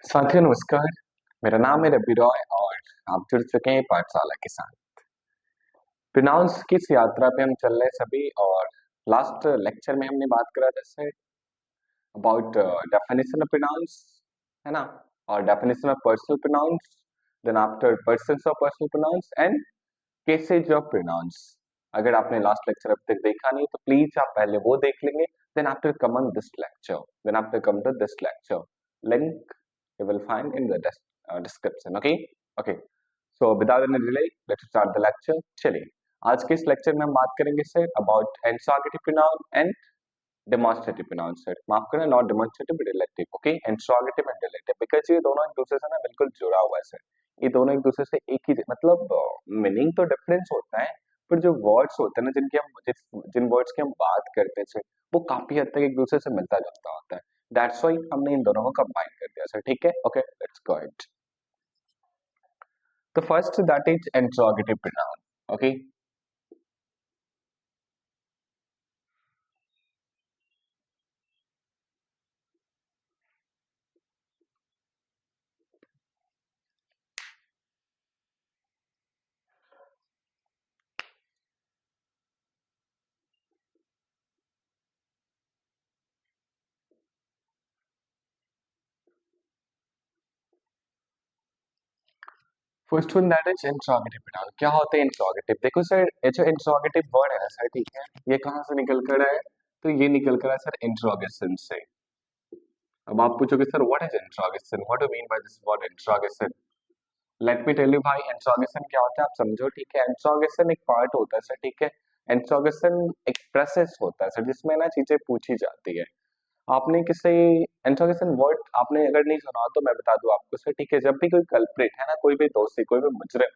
साथियों नमस्कार। मेरा नाम है रवि रॉय और आप जुड़ चुके हैं पाठशाला के साथ। प्रोनाउंस की इस यात्रा पे हम चल रहे हैं सभी। और लास्ट लेक्चर में हमने बात करा था sir about definition of pronounce, है ना, और definition of personal pronounce, then after persons of personal pronounce and cases of pronounce. अगर आपने लास्ट लेक्चर अब तक देखा नहीं तो प्लीज आप पहले वो देख लेंगे। Then after come on this lecture, then after come to this lecture, link you will find in the description. Okay, okay. So without any delay, let's start the lecture. चलिए, आज के इस लेक्चर में हम बात करेंगे sir about interrogative pronoun and demonstrative pronoun. Sir माफ करना, not demonstrative, relative. Okay, interrogative and relative, because ये दोनों एक दूसरे से ना बिल्कुल जुड़ा हुआ है सर। ये दोनों एक दूसरे से एक ही मतलब मीनिंग तो डिफरेंस होता है, पर जो वर्ड्स होते हैं ना जिन वर्ड्स की हम बात करते हैं सर, वो काफी हद तक एक दूसरे से मिलता जुलता होता है। दैट्स व्हाई हमने इन दोनों को कंबाइन कर दिया सर। ठीक है, okay, let's go it. The first that is interrogative pronoun. Okay. First one that is interrogative pronoun. क्या होते हैं इंट्रोगेटिव? देखो सर, ये जो इंट्रोगेटिव वर्ड है ना सर, ठीक है, ये कहाँ से निकल कर है? तो ये निकल कर है सर इंट्रोगेशन से। अब आप पूछोगे sir what is interrogation, what do mean by this word interrogation? Let me tell you भाई, इंट्रोगेशन क्या होता है आप समझो। ठीक है, इंट्रोगेशन एक पार्ट होता है सर। ठीक है, इंट्रोगेशन एक प्रोसेस होता है सर जिसमें ना चीजें पूछी जाती है। आपने किसी इंट्रोगेशन वर्ड आपने अगर नहीं सुना हो तो मैं बता दूं आपको सर। ठीक है, जब भी कोई कल्प्रिट है ना, कोई भी दोषी, कोई भी मुजरिम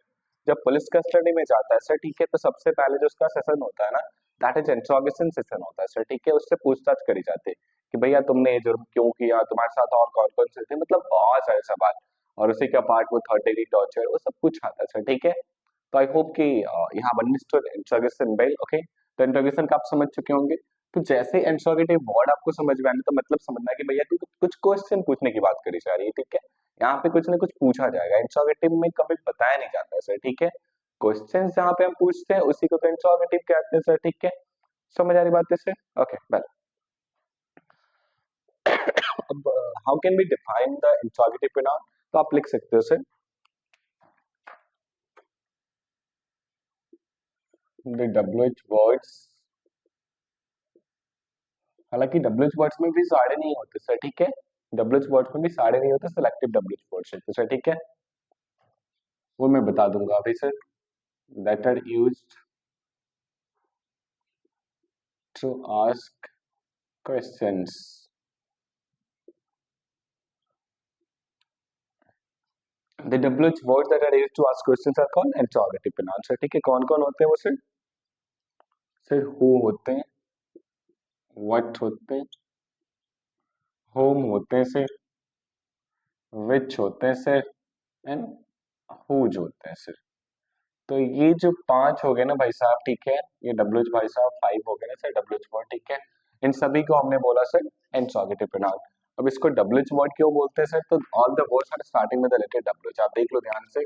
जब पुलिस कस्टडी में जाता है सर, ठीक है, तो सबसे पहले जो उसका सेशन होता है ना, दैट इज इंट्रोगेशन सेशन होता है सर। ठीक है, उससे पूछताछ करी जाती है कि भैया तुमने ये जुर्म क्यों किया, तुम्हारे साथ और कौन कौन से थे, मतलब बहुत सारे सवाल। और उसी का पार्ट वो थर्ड डिग्री टॉर्चर, वो सब कुछ आता है सर। ठीक है, तो आई होप कि यहाँ अंडरस्टूड इंट्रोगेशन वेल। ओके, तो इंट्रोगेशन का आप समझ चुके होंगे। तो जैसे इंट्रोगेटिव वर्ड आपको समझ में आने तो मतलब समझना कि भैया कुछ क्वेश्चन पूछने की बात करी जा रही है। ठीक है, यहाँ पे कुछ ना कुछ पूछा जाएगा। इंट्रोगेटिव में कभी बताया नहीं जाता है सर। ठीक है, क्वेश्चन जहाँ पे हम पूछते हैं उसी को तो इंट्रोगेटिव कहते हैं सर। ठीक है, समझ आ रही बात है सर? ओके वेल, अब how can be define the interrogative pronoun? तो आप लिख सकते हो सर द डब्ल्यूएच वर्ड्स। हालांकि डब्ल्यूएच वर्ड्स में भी सारे नहीं होते सर। ठीक है, डब्ल्यूएच वर्ड्स में भी सारे नहीं होते, सिलेक्टिव डब्ल्यूएच वर्ड्स होते सर। ठीक है, वो मैं बता दूंगा अभी sir. That are used to ask questions. The WH words that are used to ask questions are called interrogative pronouns। ठीक है, कौन कौन होते हैं वो सर? सर who होते हैं, what होते हैं, whom होते हैं सर, which होते हैं सर, एंड whose होते हैं सर। तो ये जो पांच हो गए ना भाई साहब, ठीक है, ये डब्ल्यूएच भाई साहब फाइव हो गए ना सर डब्ल्यूएच वर्ड। ठीक है, इन सभी को हमने बोला सर इंट्रोगेटिव प्रोनाउन। अब इसको डब्ल्यूएच वर्ड क्यों बोलते हैं सर? तो all the words are starting with the letter WH. आप देख लो ध्यान से,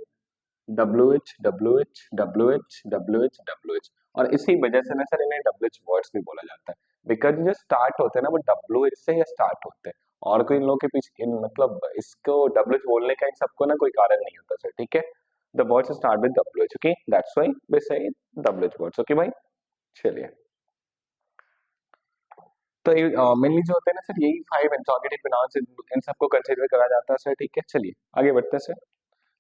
W H W H W H W H W H. और इसी वजह से ना सर इन्हें डब्ल्यू एच वर्ड्स भी बोला जाता है, बिकॉज जो स्टार्ट होते हैं ना वो डब्ल्यू एच से ही स्टार्ट होते हैं। और कोई इन लोगों के पीछे इन मतलब इसको डब्ल्यू एच बोलने का इन सबको ना कोई कारण नहीं होता सर। ठीक है, the words start with W H. Okay, that's why we say W H words. Okay भाई, चलिए। तो मेनली जो होते हैं ना सर यही फाइव इंट्रोगेटिव प्रोनाउंस, इन सबको कंसीडर करा जाता है सर। ठीक है, चलिए आगे बढ़ते हैं सर।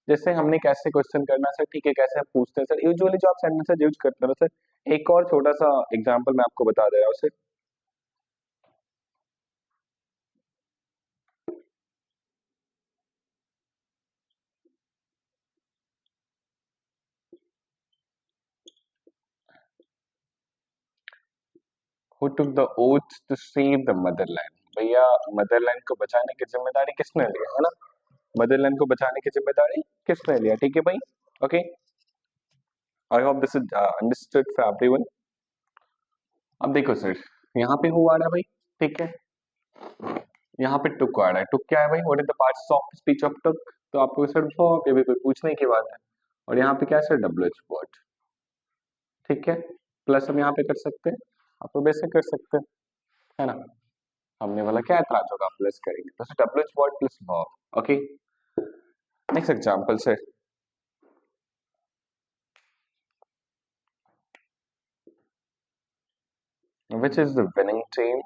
जैसे हमने कैसे क्वेश्चन करना सर, ठीक है, कैसे हम पूछते हैं सर, यूजुअली जो आप सेंटेंसेस यूज करते हो सर, एक और छोटा सा एग्जांपल मैं आपको बता दे रहा हूँ sir. Who took the oath to save the motherland? भैया, मदरलैंड को बचाने की जिम्मेदारी किसने लिया, है ना? मदरलैंड को बचाने की जिम्मेदारी किसने लिया? ठीक है भाई, okay, I hope this is understood for everyone. अब देखो सर, यहाँ पे हु आ रहा है भाई, ठीक है, यहाँ पे टुक आ रहा है, टुक क्या है भाई, what is the parts of speech of took, तो आपको सर वर्ब, ये भी कोई पूछने की बात है। और यहाँ पे क्या है सर, डब्ल्यू एच वर्ड, ठीक है। प्लस हम यहाँ पे कर सकते हैं, आप तो वैसे कर सकते हैं, है ना। हमने बोला क्या एतराज होगा, प्लस करेंगे तो W H word plus verb. Okay, next example sir, which is the winning team।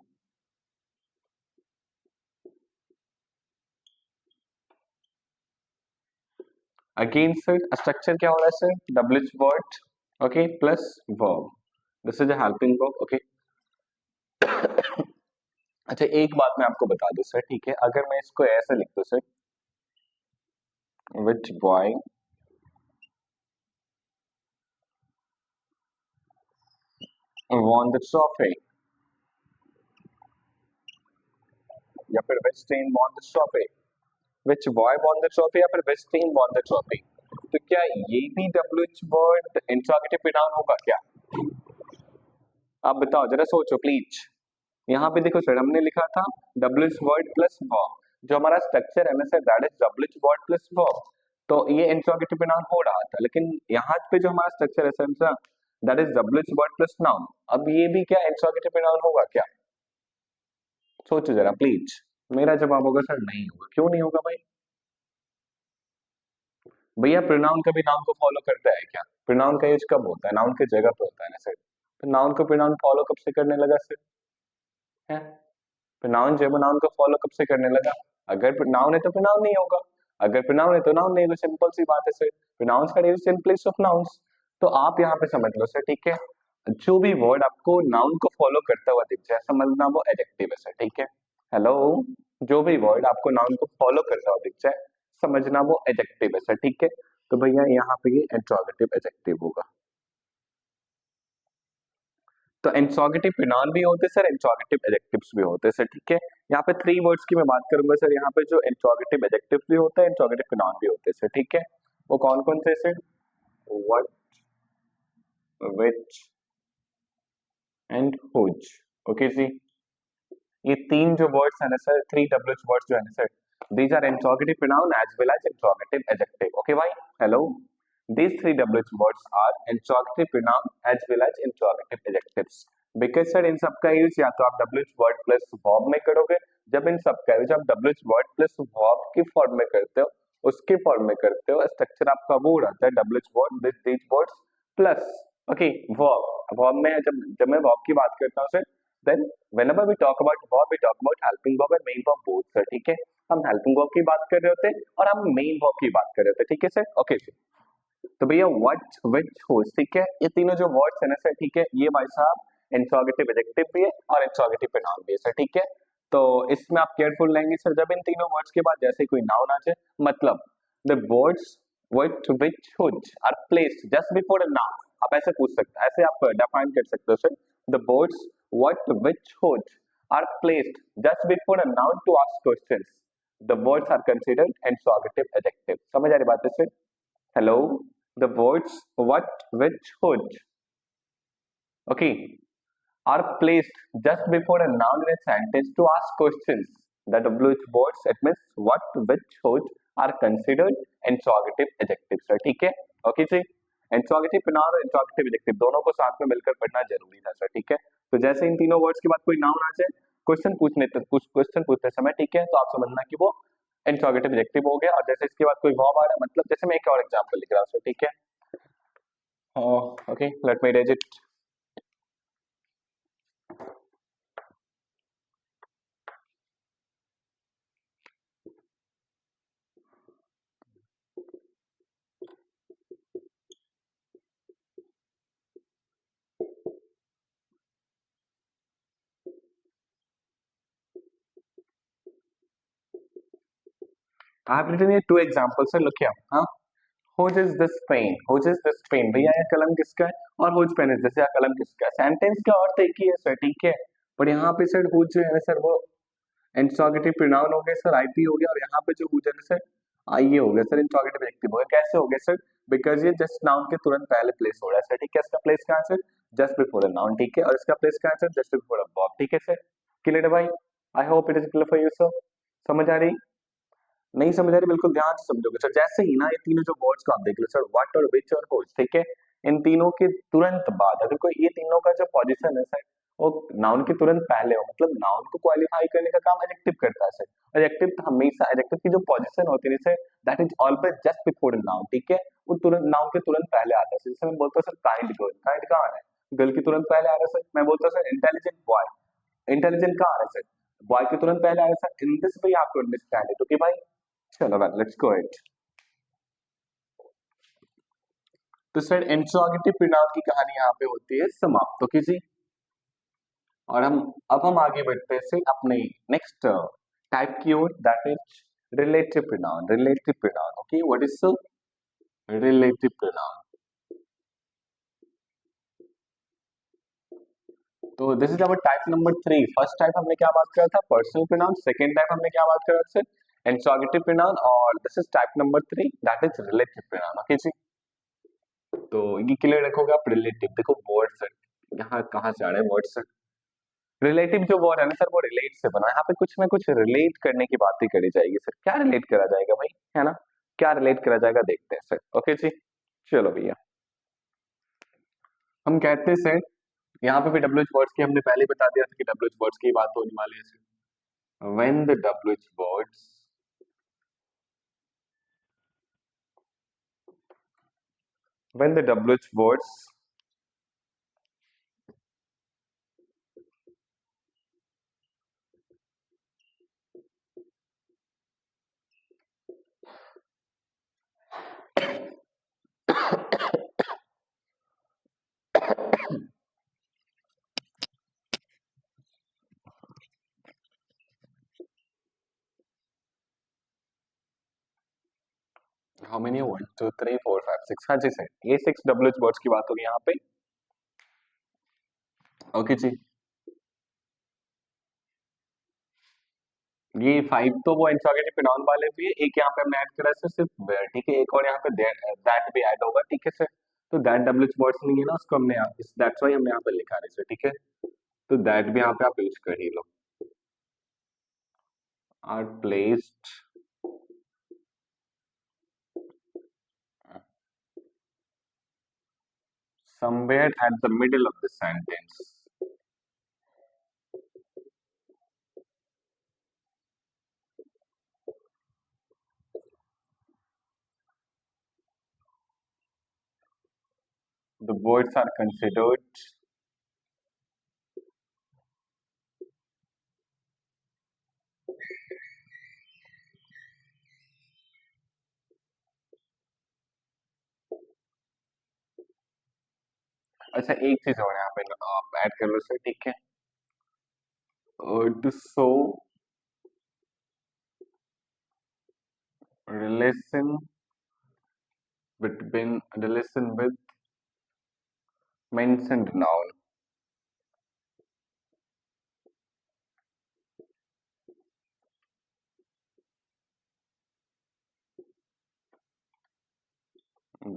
Again sir structure क्या हो रहा है sir, W H word okay plus verb, this is a helping verb. Okay, अच्छा एक बात मैं आपको बता दूं सर, ठीक है, अगर मैं इसको ऐसे लिख दूं sir, which boy won the trophy, या फिर which team won the trophy, which boy won the trophy, या फिर which team won the trophy, तो क्या ये भी W H word interrogative pronoun होगा क्या? आप बताओ जरा, सोचो प्लीज। यहाँ पे देखो सर, हमने लिखा था W H word plus verb, जो हमारा स्ट्रक्चर है ना sir, that is W H word plus verb, तो ये इंट्रोगेटिव प्रोनाउन हो रहा था, लेकिन यहाँ पे जो हमारा स्ट्रक्चर है sir, that is W H word plus noun. अब ये भी क्या इंट्रोगेटिव प्रोनाउन होगा क्या? सोचो जरा प्लीज। मेरा जवाब होगा सर नहीं होगा। क्यों नहीं होगा भाई? भैया प्रोनाउन कभी नाउन को फॉलो करता है क्या? प्रोनाउन का यूज कब होता है? नाउन की जगह पे होता है ना सर, तो नाउन को प्रोनाउन फॉलो कब से करने लगा सर? है, प्रोनाउन जो है नाउन को फॉलो कब से करने लगा? अगर प्रोनाउन है तो प्रोनाउन नहीं होगा, अगर प्रोनाउन है तो नाउन नहीं होगा, सिंपल सी बात है सर। प्रोनाउंस का use in place of nouns. तो आप यहाँ पे समझ लो सर, ठीक है, जो भी वर्ड आपको नाउन को फॉलो करता हुआ दिख जाए, समझना वो एडजेक्टिव है सर, ठीक है। हेलो, जो भी वर्ड आपको नाउन को फॉलो करता हुआ दिख जाए, समझना वो एडजेक्टिव है सर, ठीक है। तो भैया यहाँ पे ये इंट्रोगेटिव एडजेक्टिव होगा। तो इंट्रोगेटिव प्रोनाउन भी होते हैं सर, इंट्रोगेटिव एडजेक्टिव्स भी होते हैं सर, ठीक है। यहाँ पे थ्री वर्ड्स की मैं बात करूंगा सर, यहाँ पे जो इंट्रोगेटिव एडजेक्टिव भी होता है, इंट्रोगेटिव प्रोनाउन भी होते हैं सर, ठीक है। वो कौन कौन से sir? What, which and whose. Okay जी, ये तीन जो वर्ड्स है ना सर, थ्री डब्ल्यूएच वर्ड्स जो है ना sir, these are interrogative pronoun as well as interrogative adjective. Okay भाई, hello, these three WH words are interrogative pronoun as well as interrogative adjectives, because sir इन सब का use या तो आप WH word प्लस verb में करोगे, जब इन सब का यूज आप WH word प्लस verb की फॉर्म में करते हो, उसके फॉर्म में करते हो, स्ट्रक्चर आपका वो रहता है WH word with these words plus okay verb में जब मैं verb की बात करता हूँ sir, then whenever we talk about verb we talk about helping verb and main verb both sir, ठीक है। हम helping verb की बात कर रहे होते हैं और हम main verb की बात कर रहे होते हैं, ठीक है सर। ओके जी, तो भैया व्हाट, व्हिच, हुज, ठीक है, ये तीनों जो वर्ड्स है ना सर, ठीक है, ये भाई साहब इंट्रोगेटिव एडजेक्टिव भी है और इंट्रोगेटिव प्रोनाउन भी है सर, ठीक है। तो इसमें आप केयरफुल रहेंगे सर, जब इन तीनों वर्ड्स के बाद जैसे कोई नाउन आ जाए, मतलब the words which, which, whose are placed just before a noun, आप ऐसे पूछ सकते हैं, ऐसे आप डिफाइन कर सकते हो sir, the words what, which, whose are placed just before a noun to ask questions, the words are considered interrogative adjective. समझ आ रही बात है sir? Hello, the words what, which, which, okay, are placed just before a noun in a sentence to ask questions. The WH words, it means what, which, which are considered interrogative adjectives. Sir ठीक है, okay जी। Interrogative pronoun और interrogative adjective दोनों को साथ में मिलकर पढ़ना जरूरी था सर, ठीक है। तो जैसे इन तीनों वर्ड्स के बाद कोई नाउन आ जाए, क्वेश्चन पूछते समय, ठीक है, तो आप समझना कि वो इंट्रोगेटिव एडजेक्टिव हो गया। और जैसे इसके बाद कोई वर्ब आ रहा है, मतलब जैसे मैं एक और एग्जांपल लिख रहा हूँ सर, ठीक है। Okay, let me erase it. I have written here two examples. So look here. हाँ, whose is this pen? Whose is this pen? भैया ये कलम किसका है? और whose pen is this? या कलम किसका है? सेंटेंस का अर्थ एक ही है सर, ठीक है। पर यहाँ पे सर whose जो है ना सर, वो इंट्रोगेटिव प्रोनाउन हो गया सर, आईपी हो गया, और यहाँ पे जो whose है ना सर, आईए हो गया सर, इंट्रोगेटिव एडजेक्टिव हो गया। कैसे हो गया सर? बिकॉज ये जस्ट नाउन के तुरंत पहले प्लेस हो रहा है सर, ठीक है। इसका प्लेस कहाँ है sir? Just before a noun, ठीक है, और इसका प्लेस कहाँ है sir? Just before a verb, ठीक है सर। क्लियर है भाई? I hope it is clear for you sir. समझ आ रही? नहीं समझ आ रही, बिल्कुल ध्यान से समझोगे सर। जैसे ही ना ये तीनों जो वर्ड्स को आप देख लो सर, व्हाट और विच और हुज, ठीक है, इन तीनों के तुरंत बाद अगर कोई ये तीनों का जो पोजीशन है सर, वो नाउन के तुरंत पहले हो, मतलब नाउन को क्वालिफाई करने का काम एडजेक्टिव करता है सर। एडजेक्टिव हमेशा, एडजेक्टिव की जो पोजीशन होती है sir, that is always just before noun, ठीक है, वो तुरंत नाउन के तुरंत पहले आता है। जैसे मैं बोलता हूँ सर काइंड गर्ल, काइंड कहाँ आ रहा है? गर्ल के तुरंत पहले आ रहा है सर। मैं बोलता हूँ सर इंटेलिजेंट बॉय, इंटेलिजेंट कहाँ आ रहा है सर? बॉय के तुरंत पहले आ रहा है सर। इन दिस वे आप अंडरस्टैंड इट, ओके भाई? चलो लेट्स गो इट। तो सर इंट्रोगेटिव प्रोनाउन की कहानी यहाँ पे होती है समाप्त, ओके जी। और हम आगे बढ़ते हैं से अपने नेक्स्ट टाइप की ओर, that is relative pronoun. Relative pronoun, okay, what is relative pronoun? तो this is our type number 3। First type हमने क्या बात करा था? Personal pronoun. सेकंड टाइप हमने क्या बात करा था? Interrogative pronoun. और this is type number 3, that is relative pronoun, okay जी। तो ये क्लियर रखोगे आप। रिलेटिव, देखो वर्ड्स यहाँ कहाँ से आ रहे हैं वर्ड्स? रिलेटिव जो वर्ड है ना सर, वो रिलेट से बना है। यहाँ पे कुछ ना कुछ रिलेट करने की बातें करी जाएगी सर। क्या रिलेट करा जाएगा भाई, है ना? क्या रिलेट करा जाएगा देखते हैं सर, ओके जी। चलो भैया, हम कहते हैं सर, यहाँ पे भी डब्ल्यू एच वर्ड्स की हमने पहले ही बता दिया था कि डब्ल्यू एच वर्ड्स की बात होने वाली है sir. When the W H words, when the W H words, how many? 1 2 3 4 5 6, हाँ जी सर, ये 6 डब्ल्यू एच वर्ड्स की बात होगी यहाँ पे, ओके जी। ये 5 तो वो इंट्रोगेटिव प्रोनाउन वाले भी है, एक यहाँ पे हमने ऐड करा है सर सिर्फ वेयर, ठीक है, एक और यहाँ पे दैट भी ऐड होगा, ठीक है सर। तो दैट डब्ल्यू एच वर्ड्स नहीं है ना, उसको हमने दैट्स व्हाई हमने यहाँ पे लिखा है सर, ठीक है। तो दैट भी यहाँ पे आप यूज कर ही लो। Are placed somewhere at the middle of the sentence. The words are considered, अच्छा एक चीज और यहाँ पे आप ऐड कर लो सर, ठीक है। To show relation between, relation with mentioned noun.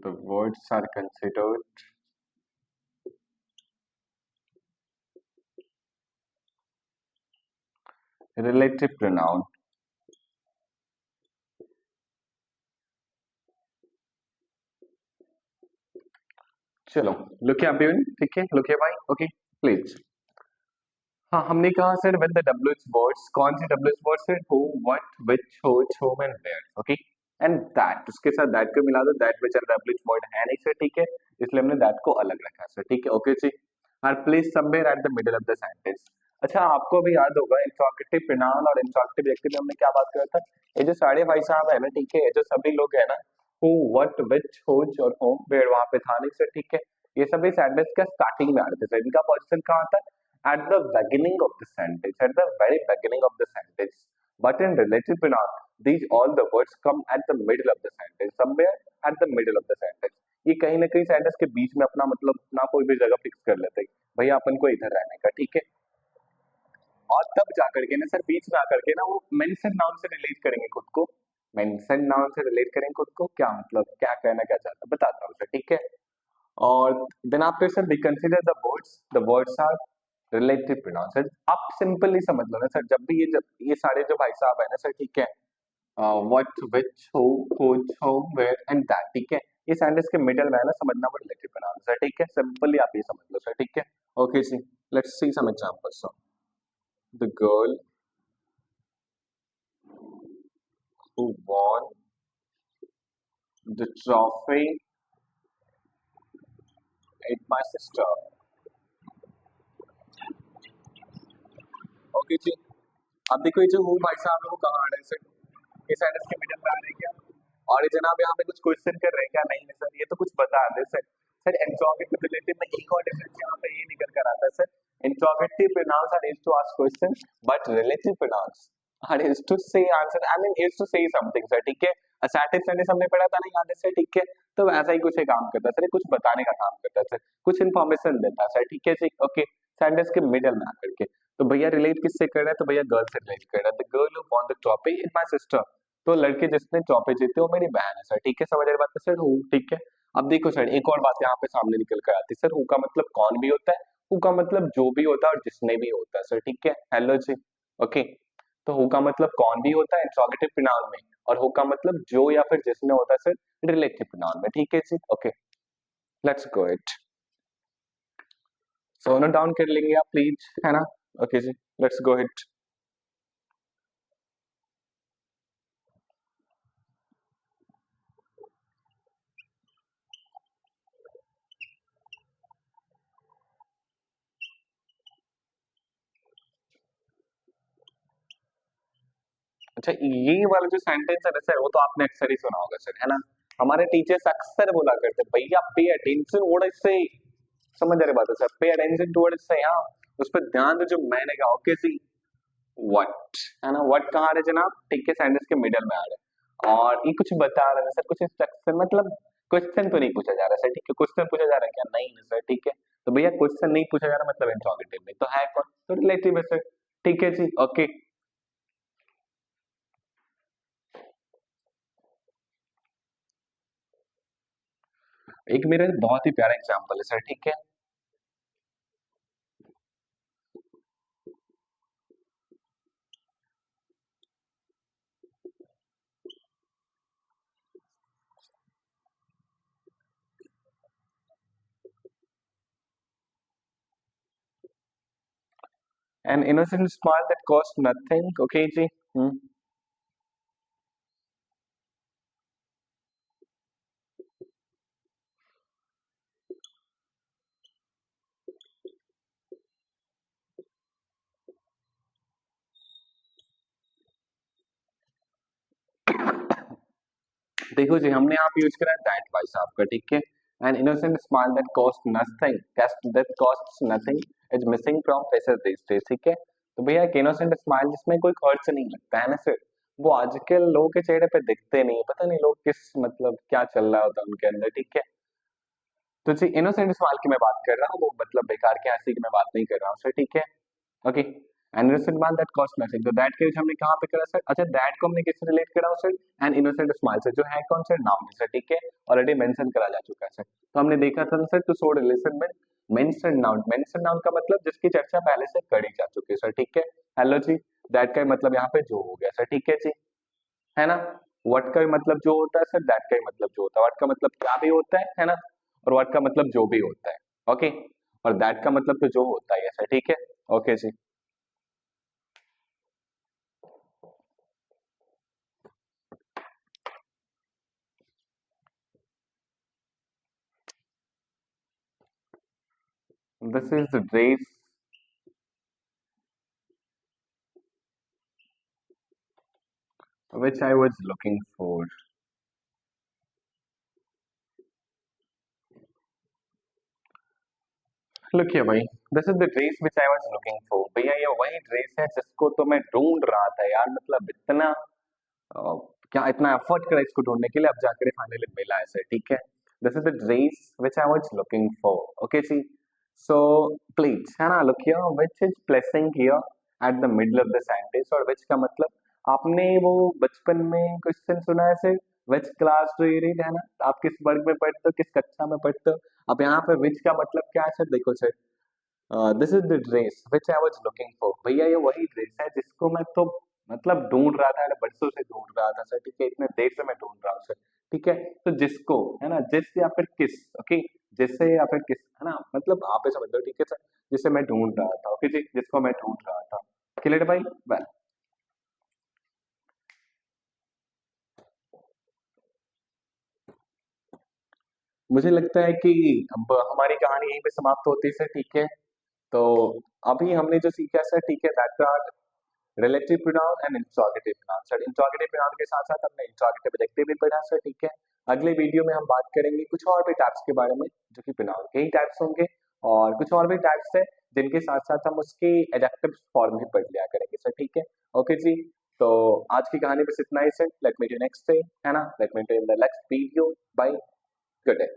The words are considered relative pronoun. चलो लुक हियर एवरीवन, ठीक है, लुक हियर भाई, ओके प्लीज। हाँ हमने कहा sir when the W H words, कौन सी डब्ल्यू एच वर्ड्स है? Who, what, which, which, whom and where, okay. And that, उसके साथ दैट को मिला दो, that which are W H word है नहीं सर, ठीक है, इसलिए हमने दैट को अलग रखा सर, ठीक है, okay ji. Are place somewhere at the middle of the sentence. अच्छा आपको अभी याद होगा इंट्रोगेटिव प्रोनाउन और इंट्रोगेटिव एडजेक्टिव हमने क्या बात करा था? ये जो सारे भाई साहब है ना, ठीक है, ये जो सभी लोग है ना, हु, व्हाट, व्हिच, व्हिच और होम वेयर वहां पे था नहीं सर, ठीक है। ये सभी सेंटेंस का स्टार्टिंग में आ रहे थे सर, इनका पोजीशन कहाँ था? At the beginning of the sentence, at the very beginning of the sentence. But in relative pronoun, these all the words come at the middle of the sentence, somewhere at the middle of the sentence. ये कहीं ना कहीं sentence के बीच में अपना मतलब अपना कोई भी जगह फिक्स कर लेते हैं, भैया अपन को इधर रहने का, ठीक है। और तब जाकर के ना सर बीच में आकर के ना वो मेंशन नाउन से रिलेट करेंगे खुद को, मेंशन नाउन से रिलेट करेंगे खुद को, क्या मतलब क्या कहना क्या चाहता है बताता हूँ सर, ठीक है। और then after sir we consider the words, the words are relative pronoun sir, आप सिंपली समझ लो ना सर, जब ये सारे जो भाई साहब है ना सर, ठीक है, what, which, who, which, whom, where and that, ठीक है, ये सेंटेंस के मिडिल में है ना, समझना वो रिलेटिव प्रोनाउन सर, ठीक है, सिंपली आप ये समझ लो सर, ठीक है। ओके जी, let's see some examples. The girl who won the trophy is my sister। Okay जी, अब देखो ये जो हूँ भाई साहब है वो कहाँ आ रहे हैं सर, ये सेंटेंस के मिडिल में आ रहे हैं क्या? और ये जनाब यहाँ पे कुछ क्वेश्चन कर रहे हैं क्या? नहीं सर, ये तो कुछ बता दे सर। सर इंट्रोगेटिव रिलेटिव में एक और डिफरेंस यहाँ पे ये निकल कर आता है sir, interrogative pronouns are used to ask question, but relative pronouns are used to say answer, I mean used to say something sir, ठीक है। असर्टिव सेंटेंस हमने पढ़ा था ना याद है सर, ठीक है, तो ऐसा ही कुछ एक काम करता है सर, ये कुछ बताने का काम करता है सर, कुछ इन्फॉर्मेशन देता है सर, ठीक है जी, ओके। सेंटेंस के मिडिल में आकर के, तो भैया रिलेट किससे कर रहा है? तो भैया गर्ल से रिलेट कर रहा है, the girl who won the trophy is my sister, तो लड़के जिसने ट्रॉफी जीती वो मेरी बहन है सर, ठीक है, समझ रहे बात है सर, हूँ, ठीक है। अब देखो सर एक और बात यहाँ पे सामने निकल कर आती है सर, हु का मतलब कौन भी होता है, हु का मतलब जो भी होता है और जिसने भी होता है सर, ठीक है, हेलो जी, ओके। तो हु का मतलब कौन भी होता है इंट्रोगेटिव प्रोनाउन में, और हु का मतलब जो या फिर जिसने होता है सर रिलेटिव प्रोनाउन में, ठीक है जी, okay. Let's go it, so note down कर लेंगे आप प्लीज, है ना, ओके जी, लेट्स गो इट। अच्छा, ये वाला जो सेंटेंस है ना सर, वो तो आपने अक्सर ही सुना होगा सर, है ना, हमारे टीचर्स अक्सर बोला करते भैया पे अटेंशन व्हाट आई से, समझ रहे बात है sir, pay attention to what I से, हाँ, उस पर ध्यान दो जो मैंने कहा, ओके सी, व्हाट, है ना, व्हाट कहाँ आ रहे जनाब, ठीक है, सेंटेंस के मिडल में आ रहे हैं, और ये कुछ बता रहे हैं सर, कुछ इंस्ट्रक्शन, मतलब क्वेश्चन तो नहीं पूछा जा रहा सर, ठीक है, क्वेश्चन पूछा जा रहा है क्या? नहीं ना सर, ठीक है, तो भैया क्वेश्चन नहीं पूछा जा रहा मतलब इंट्रोगेटिव में तो है कौन? तो रिलेटिव है सर, ठीक है जी, ओके। एक मेरा बहुत ही प्यारा एग्जांपल है सर, ठीक है, an innocent smile that cost nothing, okay जी, देखो जी हमने यहाँ पे यूज करा है दैट भाई साहब का, ठीक है, an innocent smile that cost nothing, that costs nothing is missing from faces this days, ठीक है, तो भैया एक इनोसेंट स्माइल जिसमें कोई खर्च नहीं लगता है ना सर, वो आजकल लोगों के चेहरे पे दिखते नहीं, पता नहीं लोग किस मतलब क्या चल रहा होता है उनके अंदर, ठीक है। तो जी इनोसेंट स्माइल की मैं बात कर रहा हूँ, वो मतलब बेकार के हंसी की मैं बात नहीं कर रहा हूँ सर, ठीक है, okay. Innocent smile that cost nothing, तो दैट के यूज हमने कहाँ पे करा सर? अच्छा, दैट को हमने किससे रिलेट करा सर? एन इनोसेंट स्माइल से, जो है कौन सर? नाउन सर, ठीक है, ऑलरेडी मेंशन करा जा चुका है सर, तो हमने देखा था सर टू शो रिलेशन में मेंशन नाउन, मेंशन नाउन का मतलब जिसकी चर्चा पहले से करी जा चुकी है सर, ठीक है, हेलो जी। दैट का मतलब यहाँ पे जो हो गया सर, ठीक है जी, है ना। व्हाट का मतलब जो होता है सर, दैट का ही मतलब जो होता है, व्हाट का मतलब क्या भी होता है ना, और व्हाट का मतलब जो भी होता है, ओके, और दैट का मतलब तो जो होता है सर, ठीक है, okay ji. This is the dress which I was looking for। Look here भाई, this is the dress which I was looking for, भैया ये वही ड्रेस है जिसको तो मैं ढूंढ रहा था यार, मतलब इतना क्या इतना एफर्ट करा इसको ढूंढने के लिए, अब जाकर फाइनली मिला है सर, ठीक है। This is the dress which I was looking for, okay ji. So please, है ना, look here, which is placing here at the middle of the sentence, और which का मतलब आपने वो बचपन में क्वेश्चन सुना है sir, which class do you read, है ना, आप किस वर्ग में पढ़ते हो, किस कक्षा में पढ़ते हो, अब यहाँ पे which का मतलब क्या है सर? देखो sir, this is the dress which I was looking for. भैया ये वही ड्रेस है जिसको मैं तो मतलब ढूंढ रहा था, बरसों से ढूंढ रहा था सर, ठीक है, इतने देर से मैं ढूंढ रहा हूँ सर। ठीक है, तो जिसको, है ना, जिस या फिर किस, ओके, जिससे या फिर किस, है ना, मतलब आप ऐसा समझ लो, ठीक है सर, जिसे मैं ढूंढ रहा था, ओके जी, जिसको मैं ढूंढ रहा था। क्लियर भाई? वेल, मुझे लगता है कि अब हमारी कहानी यहीं पे समाप्त होती है सर, ठीक है। तो अभी हमने जो सीखा सर, ठीक है, that are relative pronoun and interrogative pronoun sir. Interrogative pronoun के साथ साथ हमने इंट्रोगेटिव एडजेक्टिव भी पढ़ा सर, ठीक है। अगले वीडियो में हम बात करेंगे कुछ और भी टाइप्स के बारे में, जो कि प्रोनाउन के ही टाइप्स होंगे, और कुछ और भी टाइप्स है जिनके साथ साथ हम उसके एडजेक्टिव फॉर्म भी पढ़ लिया करेंगे सर, ठीक है। ओके जी, तो आज की कहानी बस इतना ही sir. Let me do next day, है ना, let me do in the next video. Bye, good day.